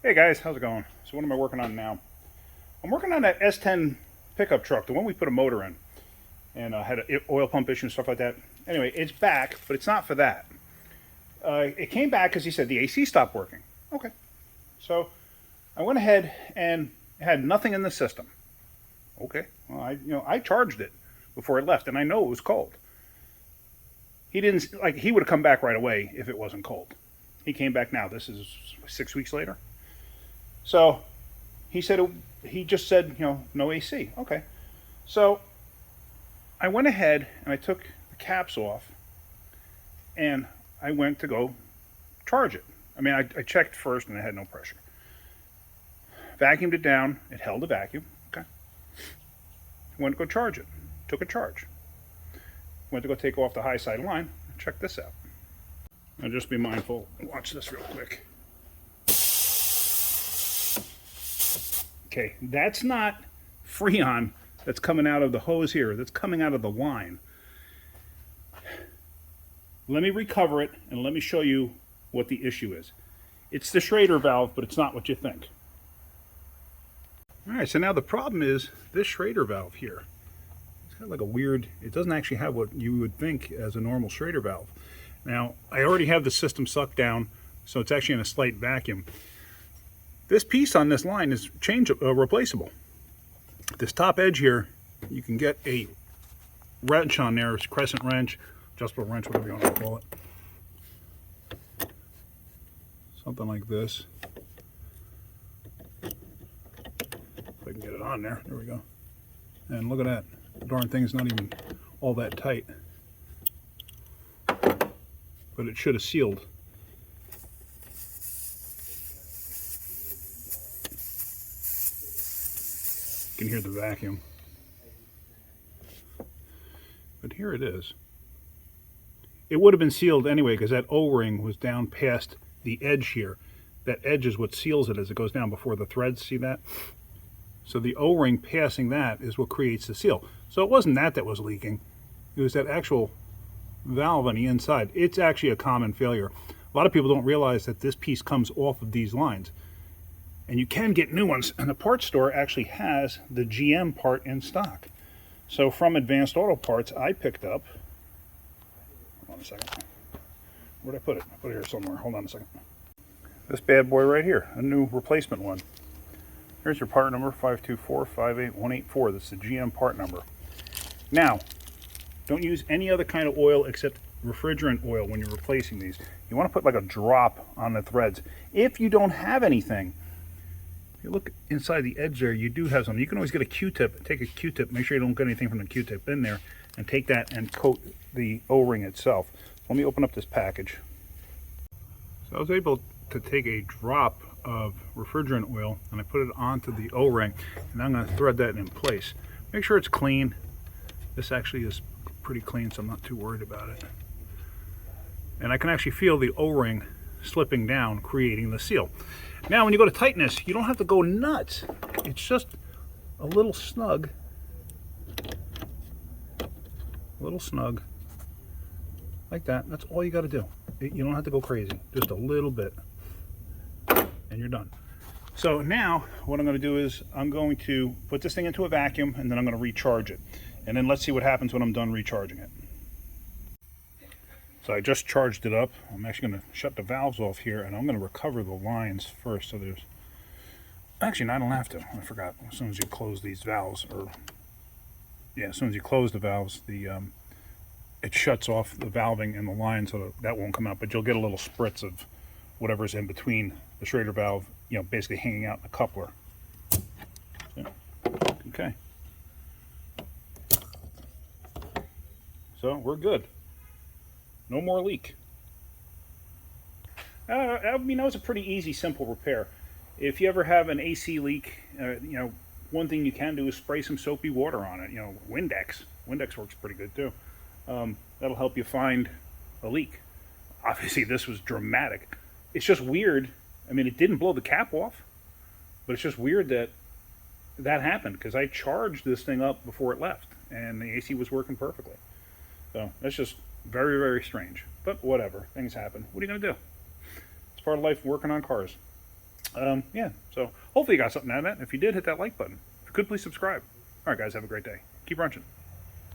Hey guys, how's it going? So what am I working on now? I'm working on that S10 pickup truck, the one we put a motor in, and had an oil pump issue and stuff like that. Anyway, it's back, but it's not for that. It came back because he said the AC stopped working. Okay, so I went ahead and had nothing in the system. Okay, well I charged it before it left, and I know it was cold. He didn't like he would have come back right away if it wasn't cold. He came back now. This is 6 weeks later. So he said he just said no AC. Okay, so I went ahead and I took the caps off and I went to go charge it. I mean, I checked first and it had no pressure. Vacuumed it down. It held a vacuum. Okay. Went to go charge it. Took a charge. Went to go take off the high side line. Check this out. Now just be mindful. Watch this real quick. Okay, that's not Freon that's coming out of the hose here. That's coming out of the line. Let me recover it and let me show you what the issue is. It's the Schrader valve, but it's not what you think. All right, so now the problem is this Schrader valve here. It's got like a weird, it doesn't actually have what you would think as a normal Schrader valve. Now, I already have the system sucked down, so it's actually in a slight vacuum. This piece on this line is replaceable. This top edge here, you can get a wrench on there, it's a crescent wrench, adjustable wrench, whatever you want to call it. Something like this. If I can get it on there, there we go. And look at that, the darn thing's not even all that tight. But it should have sealed. You can hear the vacuum. But here it is. It would have been sealed anyway because that O-ring was down past the edge here. That edge is what seals it as it goes down before the threads, see that? So the O-ring passing that is what creates the seal. So it wasn't that was leaking. It was that actual valve on the inside. It's actually a common failure. A lot of people don't realize that this piece comes off of these lines. And you can get new ones, and the parts store actually has the GM part in stock. So from Advanced Auto Parts, I picked up, hold on a second, where'd I put it? I put it here somewhere, hold on a second. This bad boy right here, a new replacement one. Here's your part number, 524-58184. This is the GM part number. Now, don't use any other kind of oil except refrigerant oil when you're replacing these. You want to put like a drop on the threads. If you don't have anything, if you look inside the edge there, you do have something. You can always get a Q-tip, take a Q-tip, make sure you don't get anything from the Q-tip in there, and take that and coat the O-ring itself. Let me open up this package. So I was able to take a drop of refrigerant oil and I put it onto the O-ring, and I'm going to thread that in place. Make sure it's clean. This actually is pretty clean, so I'm not too worried about it. And I can actually feel the O-ring slipping down, creating the seal. Now when you go to tighten this, you don't have to go nuts. It's just a little snug. A little snug. Like that. That's all you got to do. You don't have to go crazy. Just a little bit. And you're done. So now what I'm going to do is I'm going to put this thing into a vacuum and then I'm going to recharge it. And then let's see what happens when I'm done recharging it. So I just charged it up. I'm actually going to shut the valves off here and I'm going to recover the lines first. So there's, actually no, I don't have to. I forgot. As soon as you close these valves, or yeah, as soon as you close the valves, it shuts off the valving and the line, so that won't come out. But you'll get a little spritz of whatever's in between the Schrader valve, basically hanging out in the coupler. So, okay. So we're good. No more leak. That was a pretty easy, simple repair. If you ever have an AC leak, one thing you can do is spray some soapy water on it. Windex. Windex works pretty good too. That'll help you find a leak. Obviously, this was dramatic. It's just weird. I mean, it didn't blow the cap off, but it's just weird that happened because I charged this thing up before it left, and the AC was working perfectly. So that's just very, very strange. But whatever, things happen. What are you going to do? It's part of life working on cars. Yeah, so hopefully you got something out of that. If you did, hit that like button. If you could, please subscribe. All right, guys, have a great day. Keep wrenching.